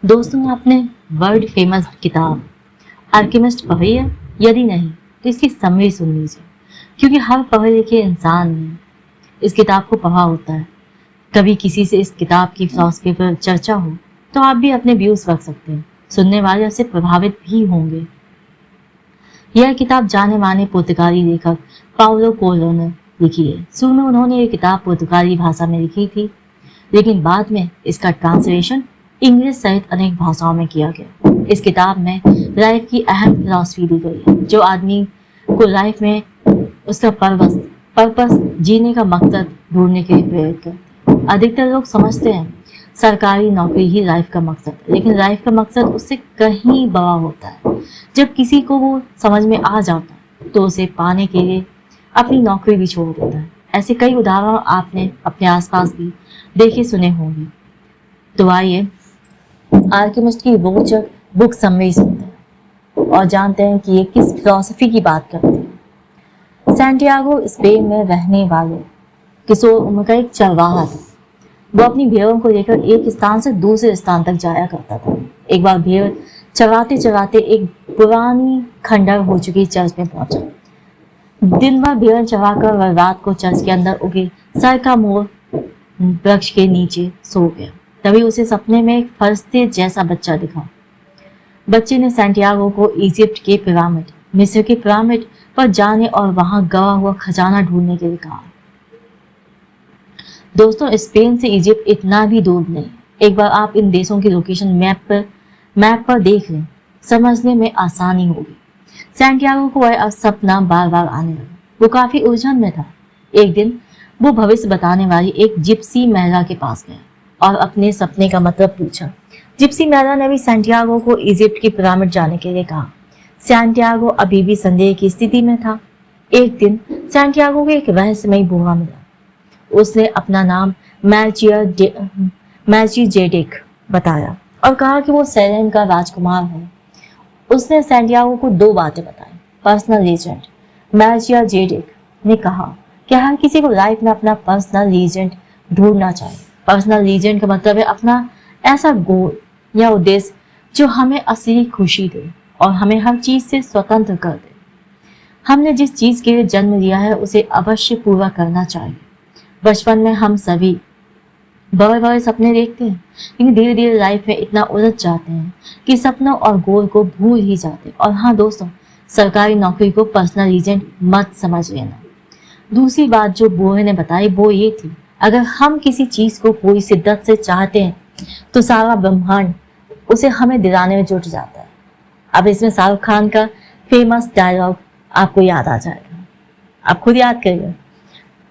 दोस्तों, आपने world famous किताब अल्केमिस्ट पढ़ी है? यदि नहीं तो इसकी समरी सुन लीजिए, क्योंकि हर पढ़े लिखे इंसान ने इस किताब को पढ़ा होता है। कभी किसी से इस किताब की फिलॉसफी पर चर्चा हो तो आप भी अपने व्यूज रख सकते हैं। सुनने वाले उससे प्रभावित भी होंगे। यह किताब जाने माने पुर्तगाली लेखक पाउलो कोएल्हो ने लिखी है। शुरू में उन्होंने ये किताब पुर्तगाली भाषा में लिखी थी, लेकिन बाद में इसका ट्रांसलेशन इंग्लिश सहित अनेक भाषाओं में किया गया। इस किताब में लाइफ की अहम फिलॉसफी दी गई है, जो आदमी को लाइफ में उसका पर्पस जीने का मकसद ढूंढने के लिए प्रेरित करती है। अधिकतर लोग समझते हैं सरकारी नौकरी ही लाइफ का मकसद, लेकिन लाइफ का मकसद उससे कहीं बड़ा होता है। जब किसी को वो समझ में आ जाता है तो उसे पाने के लिए अपनी नौकरी भी छोड़ देता है। ऐसे कई उदाहरण आपने अपने आसपास भी देखे सुने होंगे। तो आइए अल्केमिस्ट की रोचक बुक समरी सुनते हैं और जानते हैं कि ये किस फिलॉसफी की बात करती है। सैंटियागो स्पेन में रहने वाले किशोर उम्र का एक चरवाहा था। वो अपनी भेड़ों को लेकर एक स्थान से दूसरे स्थान तक जाया करता था। एक बार भेड़ चराते चराते एक पुरानी खंडर हो चुकी चर्च में पहुंचा। दिन भर भेड़ चराकर वह रात को चर्च के अंदर उगे सर का मोर वृक्ष के नीचे सो गया। तभी उसे सपने में एक फरिश्ते जैसा बच्चा दिखा। बच्चे ने सैंटियागो को इजिप्ट के पिरामिड, मिस्र के पिरामिड पर जाने और वहां गवा हुआ खजाना ढूंढने के लिए कहा। दोस्तों, स्पेन से इजिप्ट इतना भी दूर नहीं। एक बार आप इन देशों की लोकेशन मैप पर देख लें, समझने में आसानी होगी। सैंटियागो को वह सपना बार बार आने लगा। वो काफी उलझन में था। एक दिन वो भविष्य बताने वाली एक जिप्सी महिला के पास गया और अपने सपने का मतलब पूछा। जिप्सी महिला ने भी सैंटियागो को इजिप्ट की पिरामिड जाने के लिए कहा। सैंटियागो अभी भी संदेह की स्थिति में था। एक दिन सैंटियागो को एक रहस्यमयी बुआ मिला। उसने अपना नाम मेल्चीजेडेक बताया और कहा कि वो सैलेम का राजकुमार है। उसने सैंटियागो को दो बातें बताई। पर्सनल एजेंट मेल्चीजेडेक ने कहा कि हर किसी को लाइफ में अपना पर्सनल एजेंट ढूंढना चाहिए। पर्सनल एजेंट का मतलब है अपना ऐसा गोल या उद्देश्य जो हमें असली खुशी दे और हमें हर चीज से स्वतंत्र कर दे। हमने जिस चीज के लिए जन्म लिया है उसे अवश्य पूरा करना चाहिए। बचपन में हम सभी बड़े बड़े सपने देखते हैं, लेकिन धीरे धीरे लाइफ में इतना उलझ जाते हैं कि सपनों और गोल को भूल ही जाते हैं। और हाँ दोस्तों, सरकारी नौकरी को पर्सनल एजेंट मत समझ लेना। दूसरी बात जो बूढ़े ने बताई वो ये थी, अगर हम किसी चीज को पूरी शिद्दत से चाहते हैं तो सारा ब्रह्मांड उसे हमें दिलाने में जुट जाता है। अब इसमें शाहरुख खान का फेमस डायलॉग आपको याद आ जाएगा। आप खुद याद करिए,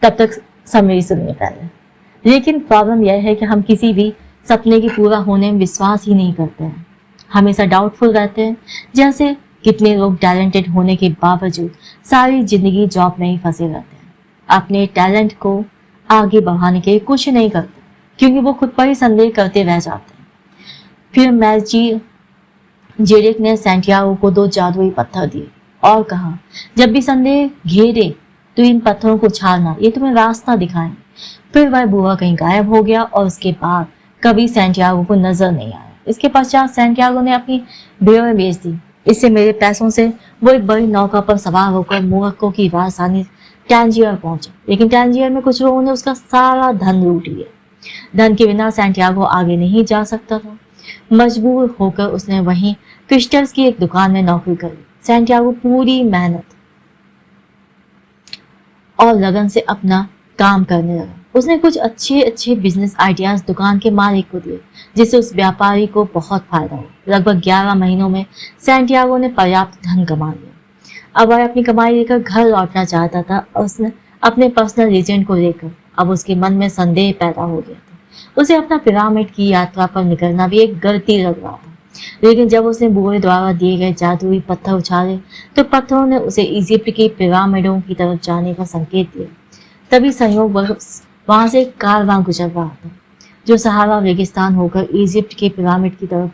तब तक समरी सुनिए पहले। लेकिन प्रॉब्लम यह है कि हम किसी भी सपने के पूरा होने में विश्वास ही नहीं करते हैं। हमेशा डाउटफुल रहते हैं। जैसे कितने लोग टैलेंटेड होने के बावजूद सारी जिंदगी जॉब में ही फंसे रहते हैं। अपने टैलेंट को आगे बढ़ाने के लिए कुछ नहीं करते, क्योंकि वो खुद पर ही संदेह करते रह जाते हैं। फिर मेल्चीजेडेक ने सैंटियागो को दो जादुई पत्थर दिए और कहा, जब भी संदेह घेरे तो इन पत्थरों को छाड़ना, ये तुम्हें रास्ता दिखाएंगे। फिर वह बूढ़ा कहीं गायब हो गया और उसके बाद कभी सैंटियागो को नजर नहीं आया। इसके पश्चात सैंटियागो ने अपनी भेड़ें बेच दी। इससे मेरे पैसों से वो एक बड़ी नौका पर सवार होकर मोरक्को की राजधानी टैंजियर पहुंचा, लेकिन टैंजियर में कुछ लोगों ने उसका सारा धन लूट लिया। धन के बिना सैंटियागो आगे नहीं जा सकता था। मजबूर होकर उसने वहीं क्रिस्टल्स की एक दुकान में नौकरी करी। सैंटियागो पूरी मेहनत और लगन से अपना काम करने लगा। उसने कुछ अच्छे बिजनेस आइडियाज दुकान के मालिक को दिए, जिससे उस व्यापारी को बहुत फायदा हुआ। लगभग 11 महीनों में सैंटियागो ने पर्याप्त धन कमा लिया। अब वह अपनी कमाई लेकर घर लौटना चाहता था और उसने अपने पर्सनल एजेंट को लेकर अब उसके मन में संदेह पैदा हो गया था। उसे अपना पिरामिड की यात्रा पर निकलना भी एक गलती लग रहा था। लेकिन जब उसने बूढ़े द्वारा दिए गए जादुई पत्थर उछाले तो पत्थरों ने उसे इजिप्ट की पिरामिडों की तरफ जाने का संकेत दिया। तभी संयोगवश वहां से एक कारवां गुजर रहा था, जो सहारा रेगिस्तान होकर इजिप्ट के पिरामिड की तरफ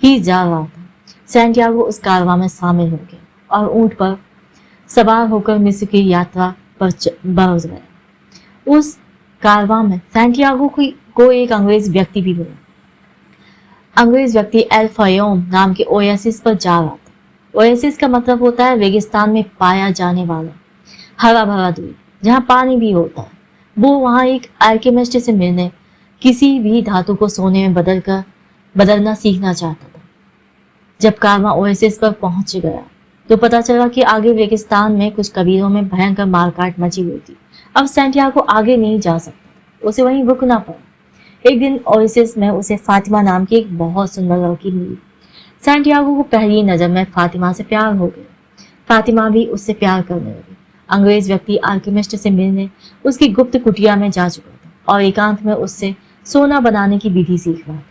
ही जा रहा था। सैंटियागो उस कारवां में शामिल हो गया और ऊंट पर सवार होकर मिस्र की यात्रा पर बढ़ गया। उस कारवां में सैंटियागो को एक अंग्रेज व्यक्ति भी मिला। अंग्रेज व्यक्ति एल फयोम नाम के ओएसिस पर जा रहा था। ओएसिस का मतलब होता है रेगिस्तान में पाया जाने वाला हरा भरा द्वीप जहाँ पानी भी होता है। वो वहाँ एक अल्केमिस्ट से मिलने किसी भी धातु को सोने में बदलना सीखना चाहता था। जब कारवां ओएसिस पर पहुंच गया तो पता चला कि आगे रेगिस्तान में कुछ कबीलों में भयंकर मारकाट मची हुई थी। अब सैंटियागो आगे नहीं जा सकता, उसे वहीं रुकना पड़ा। एक दिन ओएसिस में उसे फातिमा नाम की एक बहुत सुंदर लड़की मिली। सैंटियागो को पहली नजर में फातिमा से प्यार हो गया। फातिमा भी उससे प्यार करने लगी। अंग्रेज व्यक्ति अल्केमिस्ट से मिलने उसकी गुप्त कुटिया में जा चुका था और एकांत में उससे सोना बनाने की विधि सीख रहा था।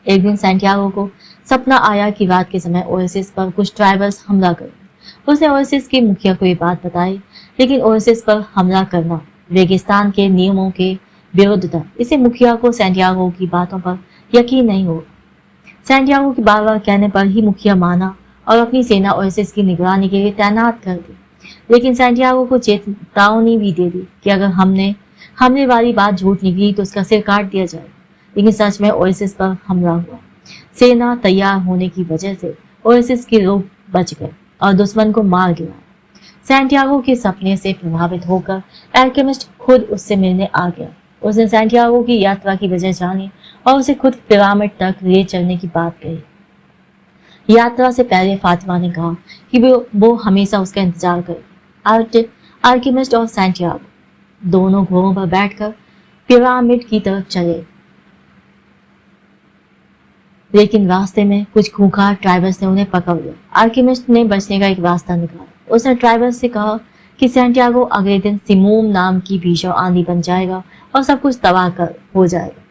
एक दिन सैंटियागो को सपना आया कि रात के समय ओएसिस पर कुछ ट्राइबल्स हमला कर उसने ओएसिस के मुखिया को ये बात बताई, लेकिन ओएसिस पर हमला करना रेगिस्तान के नियमों के विरुद्ध था। इसे मुखिया को सैंटियागो की बातों पर यकीन नहीं होगा। सैंटियागो की बार बार कहने पर ही मुखिया माना और अपनी सेना ओएसिस की निगरानी के लिए तैनात कर दी। लेकिन सैंटियागो को चेतावनी भी दे दी कि अगर हमले वाली बात झूठ निकली तो उसका सिर काट दिया जाएगा। लेकिन सच में ओएसिस पर हमला हुआ। सेना तैयार होने की वजह से ओएसिस के लोग बच गए और दुश्मन को मार गिराया। सैंटियागो के सपने से प्रभावित होकर अल्केमिस्ट खुद उससे मिलने आ गया। उसने सैंटियागो की यात्रा की वजह जानी और उसे खुद पिरामिड तक ले चलने की बात कही। यात्रा से पहले फातिमा ने कहा कि वो हमेशा उसका इंतजार करे। अल्केमिस्ट और सैंटियागो दोनों घोड़ों पर बैठकर पिरामिड की तरफ चले, लेकिन रास्ते में कुछ खूंखार ट्राइबल्स ने उन्हें पकड़ लिया। अल्केमिस्ट ने बचने का एक रास्ता निकाला। उसने ट्राइबल्स से कहा कि सैंटियागो अगले दिन सिमोम नाम की भीषण आंधी बन जाएगा और सब कुछ तबाह कर हो जाएगा,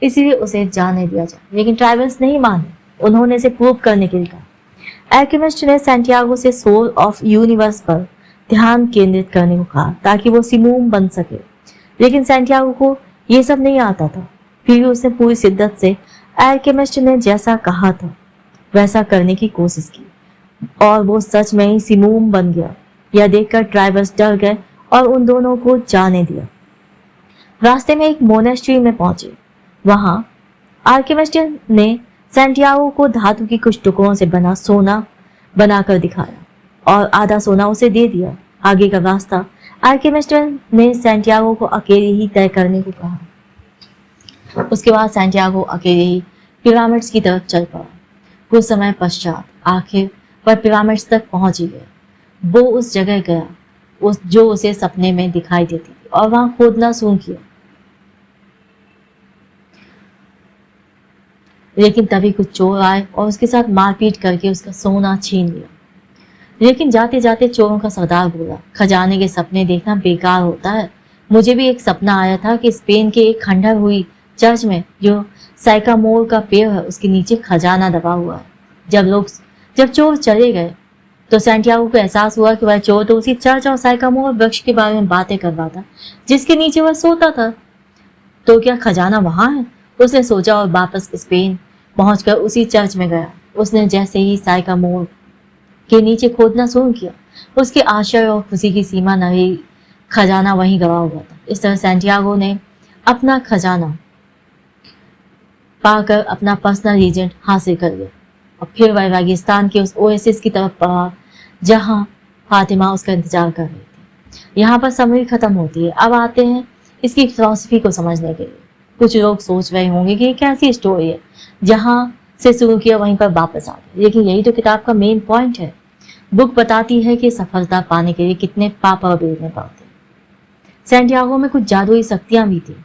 इसलिए उसे जाने दिया जाए। लेकिन ट्राइबल्स नहीं माने। उन्होंने इसे प्रूव करने के लिए कहा। अल्केमिस्ट ने सैंटियागो से सोल ऑफ यूनिवर्स पर ध्यान केंद्रित करने को कहा ताकि वो सिमोम बन सके, लेकिन सैंटियागो को ये सब नहीं आता था। फिर भी उसने पूरी शिद्दत से अल्केमिस्ट ने जैसा कहा था वैसा करने की कोशिश की और वो सच में ही सिमोम बन गया। यह देखकर ट्राइबल्स डर गए और उन दोनों को जाने दिया। रास्ते में एक मोनेस्ट्री में पहुंचे। वहां अल्केमिस्ट ने सैंटियागो को धातु की कुछ टुकड़ों से बना सोना बनाकर दिखाया और आधा सोना उसे दे दिया। आगे का रास्ता अल्केमिस्ट ने सैंटियागो को अकेले ही तय करने को कहा। उसके बाद सैंटियागो अकेले ही पिरामिड्स की तरफ चल पड़ा। कुछ समय पश्चात आखिर वह पिरामिड्स तक पहुंच ही गया। वो उस जगह गया जो उसे सपने में दिखाई देती थी और वहां खोदना शुरू किया। लेकिन तभी कुछ चोर आए और उसके साथ मारपीट करके उसका सोना छीन लिया। लेकिन जाते जाते चोरों का सरदार बोला, खजाने के सपने देखना बेकार होता है। मुझे भी एक सपना आया था कि स्पेन के एक खंडहर हुई चर्च में जो साइकामोर का पेड़ है उसके नीचे खजाना दबा हुआ है। जब चोर चले गए तो सैंटियागो को एहसास हुआ कि वह चोर तो उसी चर्च और साइकामोर वृक्ष के बारे में बातें कर रहा था जिसके नीचे वह सोता था। तो क्या खजाना वहां है? उसने सोचा और वापस स्पेन पहुंचकर उसी चर्च में गया। उसने जैसे ही साइकामोर के नीचे खोदना शुरू किया, उसके आश्चर्य और खुशी की सीमा न रही। खजाना वहीं गवा हुआ था। इस तरह सैंटियागो ने अपना खजाना पाकर अपना पर्सनल एजेंट हासिल कर लिया और फिर वह रेगिस्तान के उस ओएसिस की तरफ बढ़ा जहां फातिमा उसका इंतजार कर रही थी। यहाँ पर समरी खत्म होती है। अब आते हैं इसकी फिलॉसफी को समझने के लिए। कुछ लोग सोच रहे होंगे कि ये कैसी स्टोरी है, जहां से शुरू किया वहीं पर वापस आ गए, लेकिन यही तो किताब का मेन पॉइंट है। बुक बताती है कि सफलता पाने के लिए कितने पापा बेचने पड़ते। सैंटियागो में कुछ जादुई शक्तियां भी थी,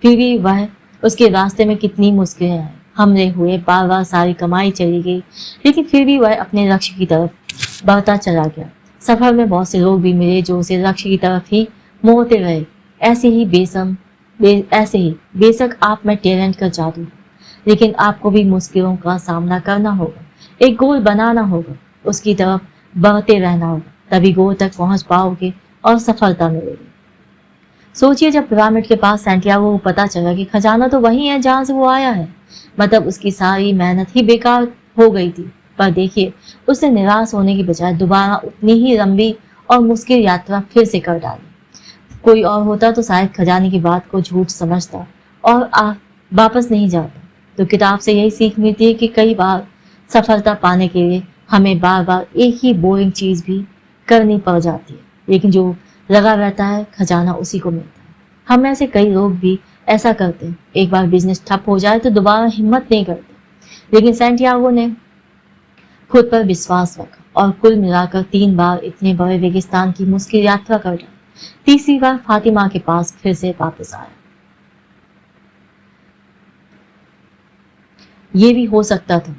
फिर भी वह उसके रास्ते में कितनी मुश्किलें आई। हमले हुए, बार बार सारी कमाई चली गई, लेकिन फिर भी वह अपने लक्ष्य की तरफ बढ़ता चला गया। सफर में बहुत से लोग भी मिले जो उसे लक्ष्य की तरफ ही मोड़ते रहे। ऐसे ही बेशक आप में टैलेंट का जादू है, लेकिन आपको भी मुश्किलों का सामना करना होगा, एक गोल बनाना होगा, उसकी तरफ बढ़ते रहना होगा, तभी गोल तक पहुंच पाओगे और सफलता मिलेगी। सोचिए, जब पिरामिड के पास सैंटियागो को पता चला कि खजाना तो वही है जहां से वो आया है, मतलब उसकी सारी मेहनत ही बेकार हो गई थी। पर देखिए, उसने निराश होने की बजाय दोबारा उतनी ही लंबी और मुश्किल यात्रा फिर से कर डाली। कोई और होता तो शायद खजाने की बात को झूठ समझता और वापस नहीं जाता, तो किताब से यही सीख मिलती है कि कई बार सफलता पाने के लिए हमें बार बार एक ही बोरिंग चीज भी करनी पड़ जाती है, लेकिन जो लगा रहता है खजाना उसी को मिलता है। हम में से कई लोग भी ऐसा करते हैं, एक बार बिजनेस ठप हो जाए तो दोबारा हिम्मत नहीं करते, लेकिन सैंटियागो ने खुद पर विश्वास रखा और कुल मिलाकर 3 बार इतने बड़े रेगिस्तान की मुश्किल यात्रा कर डाली। तीसरी बार फातिमा के पास फिर से वापस आया। ये भी हो सकता था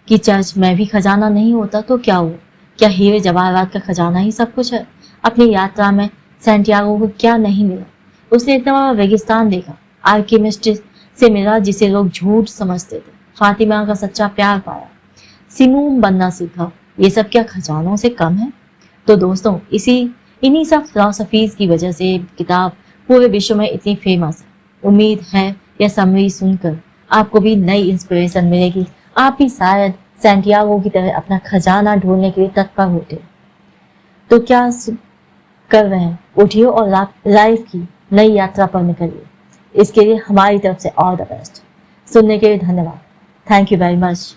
कि चर्च में भी खजाना नहीं होता तो क्या हुआ, क्या हीरे जवाहरात का खजाना ही सब कुछ है? अपनी यात्रा में सैंटियागो को क्या नहीं मिला? उसने इतना बड़ा रेगिस्तान देखा, आर्किमिस्ट से मिला जिसे लोग झूठ समझते थे, फातिमा का सच्चा प्यार पाया, सिमूम बनना सीखा। ये सब क्या खजानों से कम है? तो दोस्तों, इन्हीं सब फिलॉसफीज की वजह से किताब पूरे विश्व में इतनी फेमस है। उम्मीद है यह समरी सुनकर आपको भी नई इंस्पिरेशन मिलेगी, आप भी शायद सैंटियागो की तरह अपना खजाना ढूंढने के लिए तत्पर होते। तो क्या कर रहे हैं? उठिए और लाइफ की नई यात्रा पर निकलिए। इसके लिए हमारी तरफ से ऑल द बेस्ट। सुनने के लिए धन्यवाद। Thank you very much.